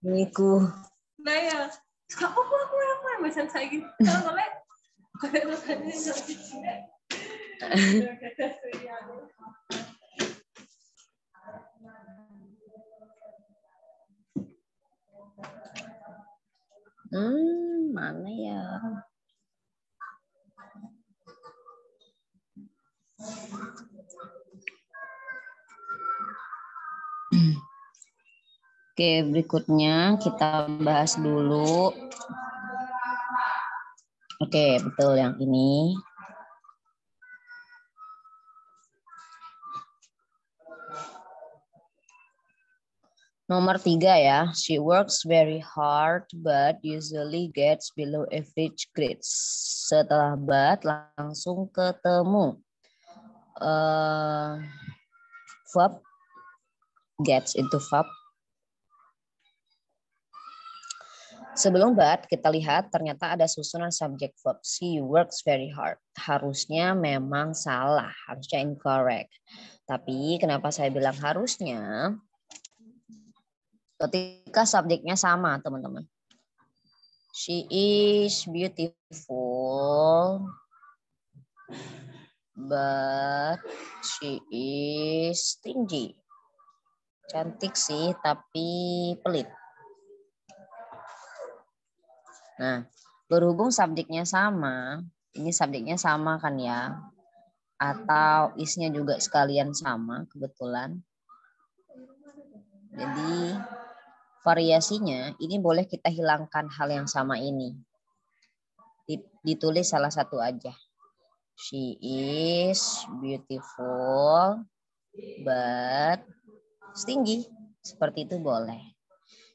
Niku. Nah ya, aku macam saya gitu. Kalau mana ya? Oke, berikutnya kita bahas dulu. Oke, betul yang ini. Nomor 3 ya, she works very hard but usually gets below average grades. Setelah but langsung ketemu verb, gets itu verb. Sebelum but kita lihat ternyata ada susunan subject verb. She works very hard. Harusnya memang salah, harusnya incorrect. Tapi kenapa saya bilang harusnya? Ketika subjeknya sama, teman-teman. She is beautiful, but she is stingy. Cantik sih, tapi pelit. Nah, berhubung subjeknya sama, ini subjeknya sama kan ya? Atau isnya juga sekalian sama, kebetulan. Jadi, variasinya ini boleh kita hilangkan hal yang sama ini. Ditulis salah satu aja. She is beautiful but stingy. Seperti itu boleh.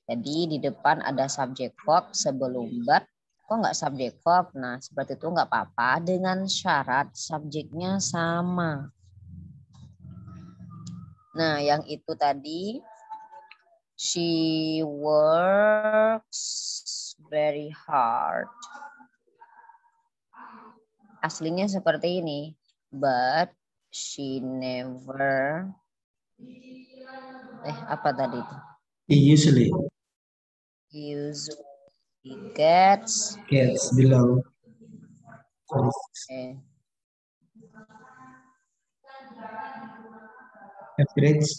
Jadi di depan ada subject verb sebelum but. Kok nggak subject verb? Nah seperti itu nggak apa-apa dengan syarat subjeknya sama. Nah yang itu tadi. She works very hard. Aslinya seperti ini. But she never. Apa tadi itu? Usually gets below. Average.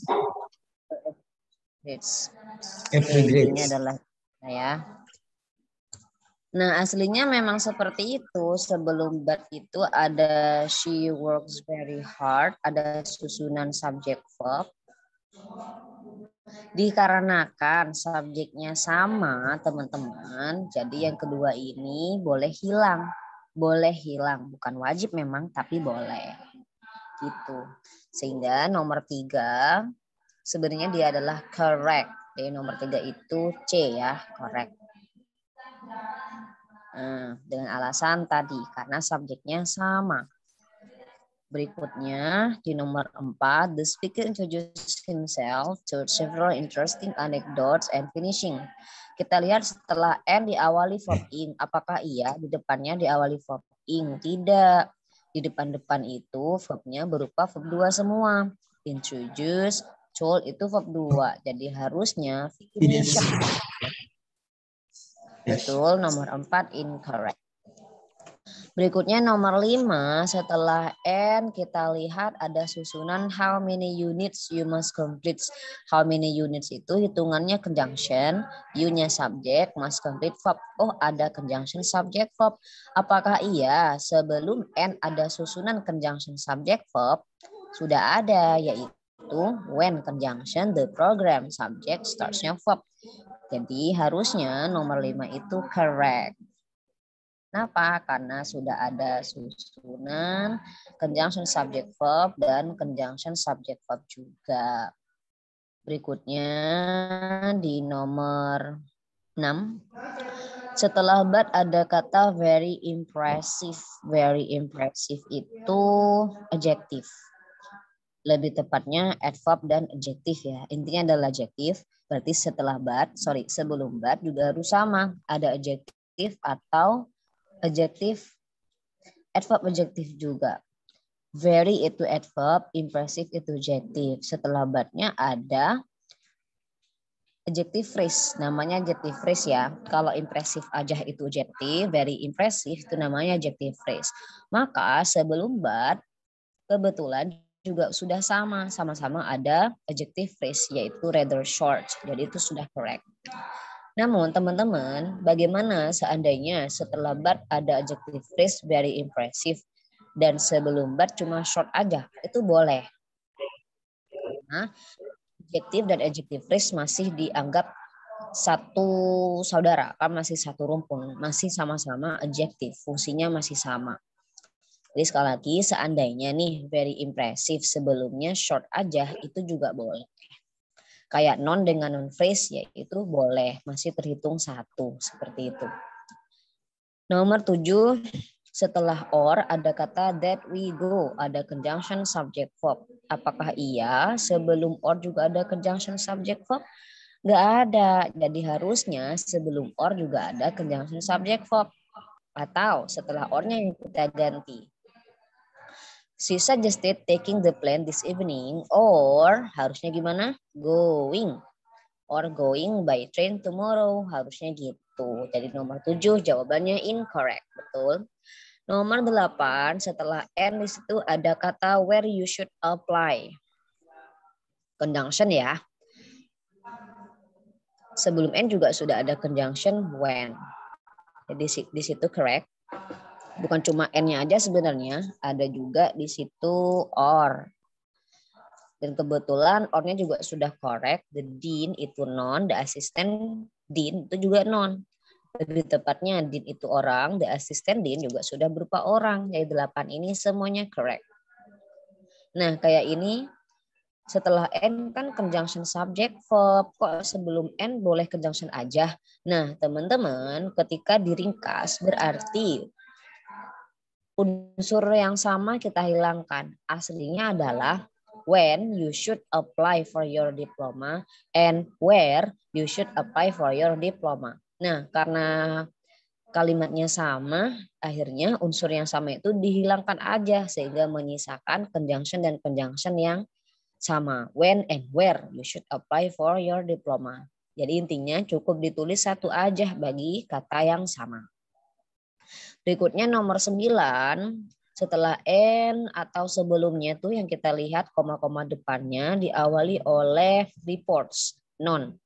Ini adalah ya. Nah aslinya memang seperti itu. Sebelum but itu ada she works very hard. Ada susunan subject verb. Dikarenakan subjeknya sama teman-teman. Jadi yang kedua ini boleh hilang. Boleh hilang. Bukan wajib memang tapi boleh. Gitu. Sehingga nomor 3 sebenarnya dia adalah correct. Jadi nomor 3 itu C ya, correct. Dengan alasan tadi karena subjeknya sama. Berikutnya di nomor 4, the speaker introduced himself, told several interesting anecdotes and finishing. Kita lihat setelah N diawali verb ing. Apakah iya di depannya diawali verb ing? Tidak. Di depan-depan itu verbnya berupa verb 2 semua. Introduce, told itu verb 2. Jadi harusnya finishing. Betul, nomor 4 incorrect. Berikutnya nomor 5, setelah N kita lihat ada susunan how many units you must complete. How many units itu hitungannya conjunction, you-nya subject, must complete verb. Oh ada conjunction subject verb. Apakah iya sebelum N ada susunan conjunction subject verb? Sudah ada, yaitu when conjunction the program subject starts-nya verb. Jadi harusnya nomor 5 itu correct. Kenapa? Karena sudah ada susunan conjunction subject verb dan conjunction subject verb juga. Berikutnya di nomor 6. Setelah but ada kata very impressive. Very impressive itu adjective. Lebih tepatnya adverb dan adjective ya. Intinya adalah adjective. Berarti sebelum but juga harus sama. Ada adjective atau adjektif, adverb adjektif juga. Very itu adverb, impressive itu adjective. Setelah but-nya ada adjective phrase, namanya adjective phrase ya. Kalau impressive aja itu adjective, very impressive itu namanya adjective phrase. Maka sebelum but, kebetulan juga sudah sama-sama ada adjective phrase yaitu rather short. Jadi itu sudah correct. Namun teman-teman, bagaimana seandainya setelah but ada adjective phrase very impressive dan sebelum but cuma short aja? Itu boleh. Nah, adjective dan adjective phrase masih dianggap satu saudara, kan masih satu rumpun, masih sama-sama adjective, fungsinya masih sama. Jadi sekali lagi seandainya nih very impressive sebelumnya short aja itu juga boleh. Kayak non dengan non phrase yaitu boleh, masih terhitung satu seperti itu. Nomor 7, setelah or ada kata that we go, ada conjunction subject verb. Apakah iya sebelum or juga ada conjunction subject verb? Nggak ada. Jadi harusnya sebelum or juga ada conjunction subject verb. Atau setelah or-nya yang kita ganti. She suggested taking the plane this evening, or harusnya gimana? Going. Or going by train tomorrow. Harusnya gitu. Jadi nomor 7 jawabannya incorrect. Betul. Nomor 8 setelah and di situ ada kata where you should apply. Conjunction ya. Sebelum and juga sudah ada conjunction when. Jadi di situ correct. Bukan cuma n-nya aja sebenarnya, ada juga di situ or. Dan kebetulan or-nya juga sudah correct. The dean itu non, the assistant dean itu juga non. Lebih tepatnya dean itu orang, the assistant dean juga sudah berupa orang. Jadi 8 ini semuanya correct. Nah, kayak ini setelah n kan conjunction subject verb. Kok sebelum n boleh conjunction aja? Nah, teman-teman, ketika diringkas berarti unsur yang sama kita hilangkan. Aslinya adalah when you should apply for your diploma and where you should apply for your diploma. Nah, karena kalimatnya sama, akhirnya unsur yang sama itu dihilangkan aja sehingga menyisakan conjunction dan conjunction yang sama. When and where you should apply for your diploma. Jadi intinya cukup ditulis satu aja bagi kata yang sama. Berikutnya nomor 9, setelah n atau sebelumnya tuh yang kita lihat koma-koma depannya diawali oleh reports, non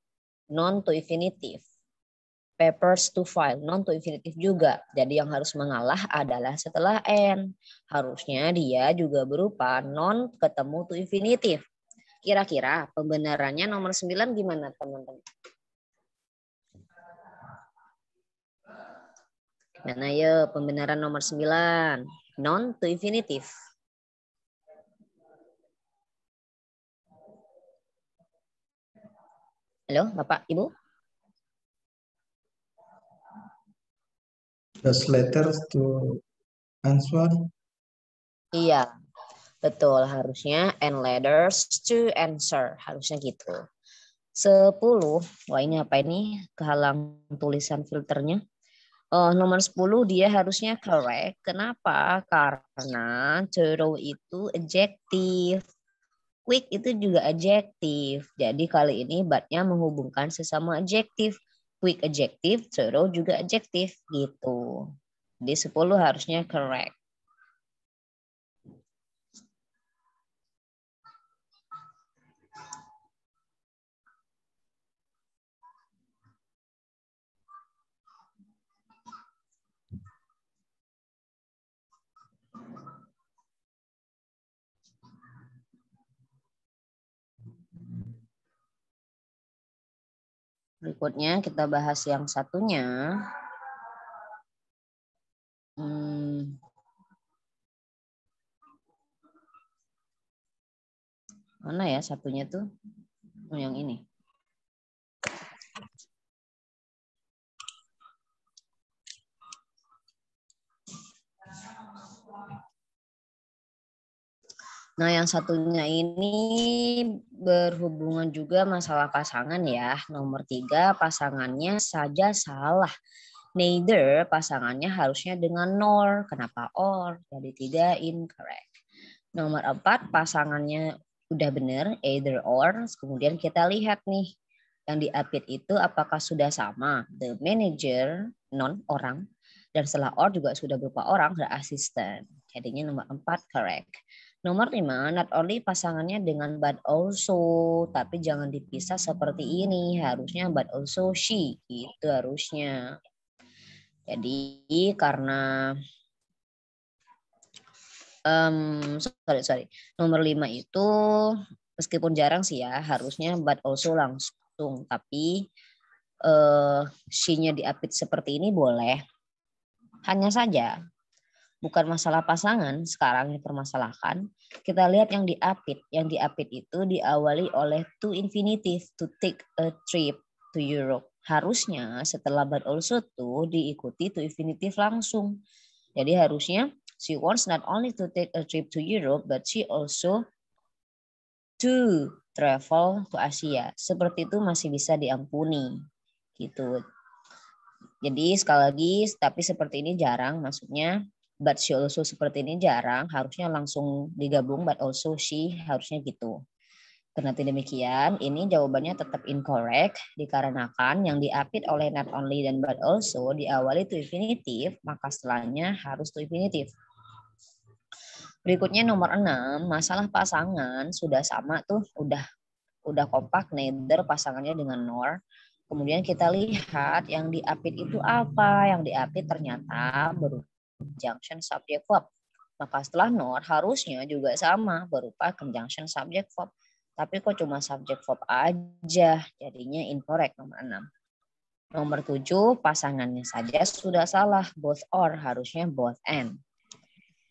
to infinitive. Papers to file, non to infinitive juga. Jadi yang harus mengalah adalah setelah n. Harusnya dia juga berupa non ketemu to infinitive. Kira-kira pembenarannya nomor 9 gimana teman-teman? Mana ya pembenaran nomor 9? Non to infinitive. Halo, Bapak, Ibu? Just letters to answer. Iya, betul. Harusnya and letters to answer. Harusnya gitu. 10. Wah ini apa ini? Kehalang tulisan filternya. Nomor 10 dia harusnya correct. Kenapa? Karena thorough itu adjective. Quick itu juga adjective. Jadi kali ini but-nya menghubungkan sesama adjective. Quick adjective, thorough juga adjective gitu. Jadi 10 harusnya correct. Berikutnya kita bahas yang satunya. Mana ya satunya tuh? Oh, yang ini. Nah, yang satunya ini berhubungan juga masalah pasangan ya. Nomor 3, pasangannya saja salah. Neither pasangannya harusnya dengan nor. Kenapa or? Jadi 3 incorrect. Nomor 4 pasangannya udah benar, either or. Kemudian kita lihat nih, yang diapit itu apakah sudah sama. The manager, non orang. Dan setelah or juga sudah berupa orang, the assistant. Jadinya nomor 4 correct. Nomor 5, not only pasangannya dengan but also. Tapi jangan dipisah seperti ini. Harusnya but also she. Itu harusnya. Jadi karena sorry. Nomor 5 itu meskipun jarang sih ya, harusnya but also langsung. Tapi she-nya diapit seperti ini boleh. Hanya saja bukan masalah pasangan sekarang dipermasalahkan. Kita lihat yang diapit. Yang diapit itu diawali oleh to infinitive, to take a trip to Europe. Harusnya setelah but also to diikuti to infinitive langsung. Jadi harusnya she wants not only to take a trip to Europe, but she also to travel to Asia. Seperti itu masih bisa diampuni. Gitu. Jadi sekali lagi, tapi seperti ini jarang, maksudnya but she also seperti ini jarang, harusnya langsung digabung but also she, harusnya gitu. Karena demikian, ini jawabannya tetap incorrect dikarenakan yang diapit oleh not only dan but also diawali to infinitive, maka setelahnya harus to infinitive. Berikutnya nomor 6, masalah pasangan sudah sama tuh, udah kompak, neither pasangannya dengan nor. Kemudian kita lihat yang diapit itu apa? Yang diapit ternyata berupa conjunction subject verb. Maka setelah nor harusnya juga sama berupa conjunction subject verb. Tapi kok cuma subject verb aja? Jadinya incorrect nomor 6. Nomor 7 pasangannya saja sudah salah. Both or harusnya both and.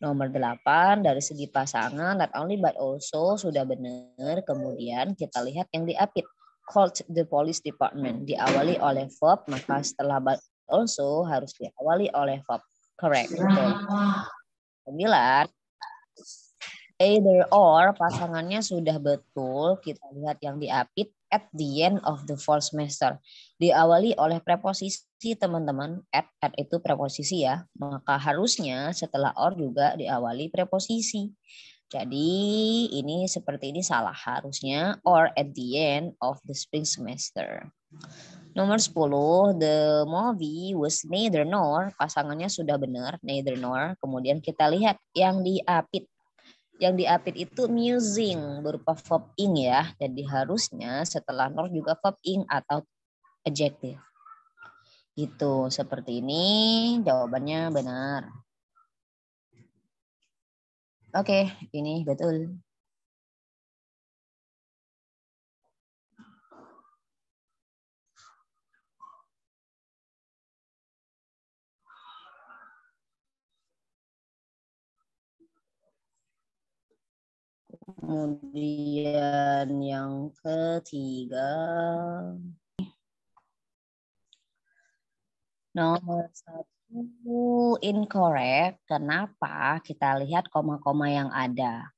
Nomor 8 dari segi pasangan not only but also sudah benar. Kemudian kita lihat yang diapit. Called the police department. Diawali oleh verb, maka setelah but also harus diawali oleh verb. Correct. Betul. 9. Either or pasangannya sudah betul. Kita lihat yang diapit at the end of the fall semester. Diawali oleh preposisi teman-teman. At itu preposisi ya. Maka harusnya setelah or juga diawali preposisi. Jadi ini seperti ini salah, harusnya or at the end of the spring semester. Nomor 10, the movie was neither nor, pasangannya sudah benar, neither nor. Kemudian kita lihat yang diapit. Yang diapit itu musing, berupa verb ing ya. Jadi harusnya setelah nor juga verb ing atau adjective. Gitu, seperti ini jawabannya benar. Oke, ini betul. Kemudian yang ketiga. Nomor 1 incorrect. Kenapa? Kita lihat koma-koma yang ada.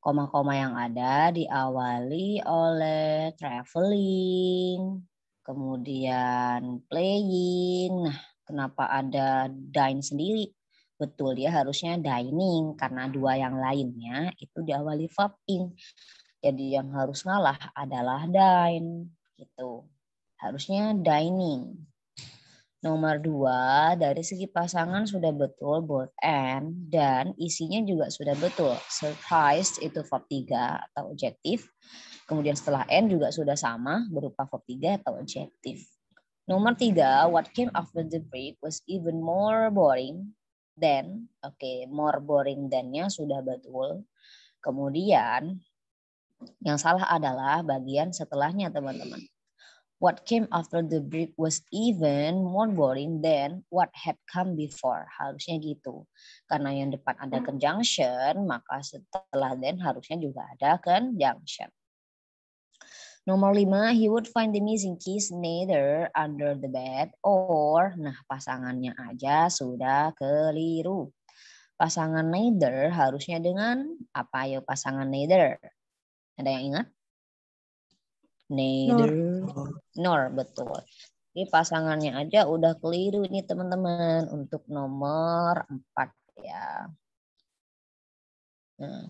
Koma-koma yang ada diawali oleh traveling, kemudian playing. Nah, kenapa ada dine sendiri? Betul, dia harusnya dining karena dua yang lainnya itu diawali verb ing. Jadi yang harus ngalah adalah dine gitu. Harusnya dining. Nomor 2, dari segi pasangan sudah betul both and dan isinya juga sudah betul. Surprised itu verb 3 atau adjektif. Kemudian setelah and juga sudah sama berupa verb 3 atau adjektif. Nomor 3, what came after the break was even more boring than. Oke, more boring than-nya sudah betul. Kemudian yang salah adalah bagian setelahnya, teman-teman. What came after the break was even more boring than what had come before. Harusnya gitu. Karena yang depan ada conjunction, maka setelah then harusnya juga ada conjunction. Nomor 5, he would find the missing keys neither under the bed or. Nah, pasangannya aja sudah keliru. Pasangan neither harusnya dengan apa ya pasangan neither? Ada yang ingat? Neither nor, betul. Ini pasangannya aja udah keliru ini teman-teman untuk nomor 4 ya. Nah,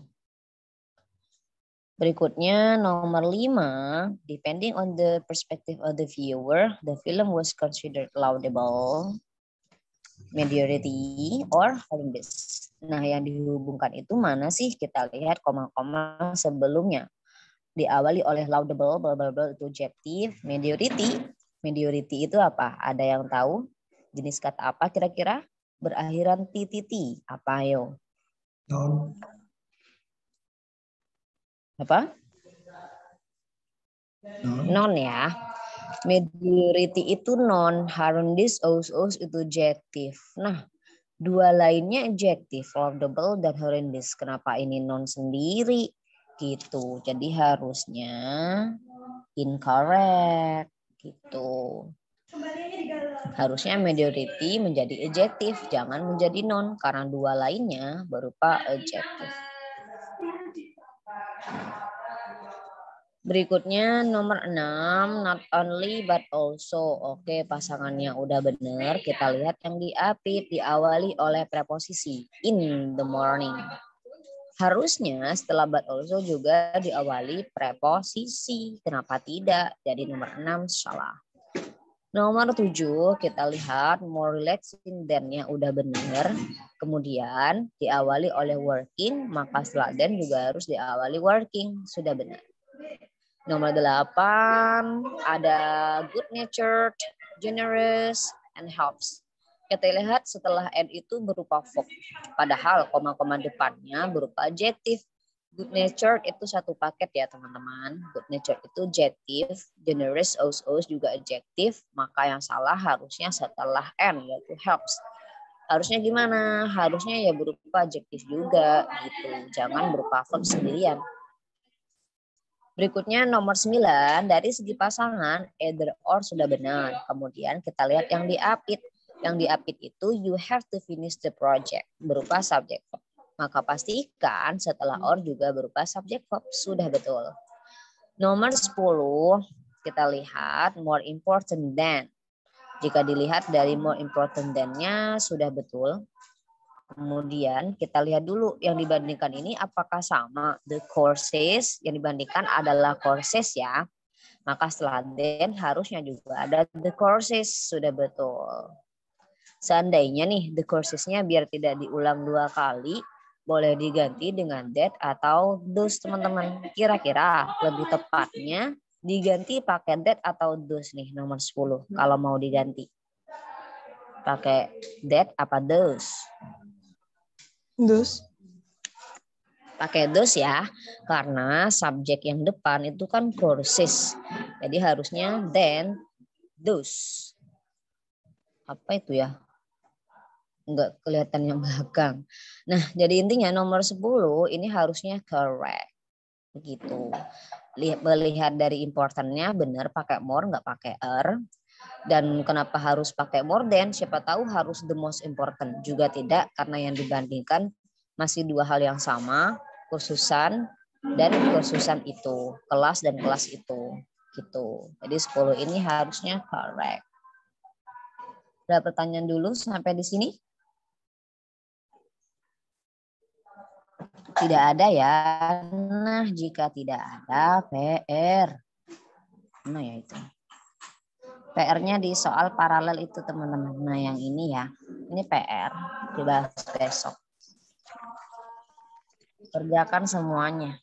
Berikutnya nomor 5, depending on the perspective of the viewer, the film was considered laudable, mediocre, or horrendous. Nah, yang dihubungkan itu mana sih? Kita lihat koma-koma sebelumnya. Diawali oleh laudable, blah, blah, blah, itu adjective, mediocrity itu apa? Ada yang tahu? Jenis kata apa kira-kira? Berakhiran TTT. Apa ayo? Noun. Apa? Noun. Non ya. Mediocrity itu non, horrendous, aus itu adjective. Nah, dua lainnya adjective, laudable dan horrendous. Kenapa ini non sendiri? Gitu. Jadi harusnya incorrect gitu. Harusnya mediocrity menjadi adjective, jangan menjadi non karena dua lainnya berupa adjective. Berikutnya nomor 6, not only but also. Oke, pasangannya udah benar. Kita lihat yang diapit diawali oleh preposisi in the morning. Harusnya setelah but also juga diawali preposisi. Kenapa tidak? Jadi nomor 6 salah. Nomor 7 kita lihat more relaxing than-nya udah benar. Kemudian diawali oleh working, maka setelah then juga harus diawali working. Sudah benar. Nomor 8 ada good natured, generous, and helps. Kita lihat setelah and itu berupa verb. Padahal koma-koma depannya berupa adjective. Good natured itu satu paket ya teman-teman. Good natured itu adjective, generous os juga adjective. Maka yang salah harusnya setelah and yaitu helps. Harusnya gimana? Harusnya ya berupa adjective juga gitu. Jangan berupa verb sendirian. Berikutnya nomor 9, dari segi pasangan either or sudah benar. Kemudian kita lihat yang diapit. Yang diapit itu you have to finish the project berupa subject verb. Maka pastikan setelah or juga berupa subject verb. Sudah betul. Nomor 10 kita lihat more important than. Jika dilihat dari more important than-nya sudah betul. Kemudian kita lihat dulu yang dibandingkan ini apakah sama. The courses yang dibandingkan adalah courses ya. Maka setelah then harusnya juga ada the courses. Sudah betul. Seandainya nih the coursesnya biar tidak diulang 2 kali. Boleh diganti dengan that atau those teman-teman. Kira-kira lebih tepatnya diganti pakai that atau those nih nomor 10. Kalau mau diganti. Pakai that apa those? Dus. Pakai those ya, karena subjek yang depan itu kan courses. Jadi harusnya then, those. Apa itu ya? Enggak kelihatan yang belakang. Nah, jadi intinya nomor 10 ini harusnya correct. Begitu. Melihat dari importantnya benar pakai more, enggak pakai Dan kenapa harus pakai more than? Siapa tahu harus the most important. Juga tidak, karena yang dibandingkan masih 2 hal yang sama, kursusan dan kursusan itu, kelas dan kelas itu. Gitu. Jadi 10 ini harusnya correct. Ada pertanyaan dulu sampai di sini? Tidak ada ya. Nah, jika tidak ada PR. Nah ya itu. PR-nya di soal paralel itu teman-teman. Nah yang ini ya, ini PR, dibahas besok. Kerjakan semuanya.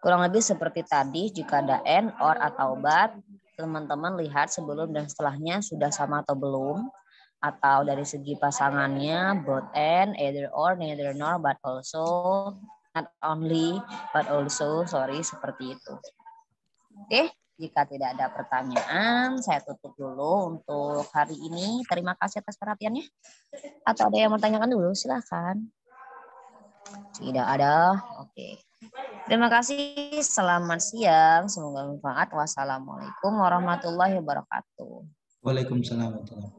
Kurang lebih seperti tadi, jika ada and, or, atau but, teman-teman lihat sebelum dan setelahnya sudah sama atau belum. Atau dari segi pasangannya both and, either or, neither nor, but also, not only, but also, seperti itu. Oke, jika tidak ada pertanyaan, saya tutup dulu untuk hari ini. Terima kasih atas perhatiannya. Atau ada yang mau tanyakan dulu, silakan. Tidak ada, oke. Terima kasih, selamat siang, semoga bermanfaat. Wassalamualaikum warahmatullahi wabarakatuh. Waalaikumsalam warahmatullahi wabarakatuh.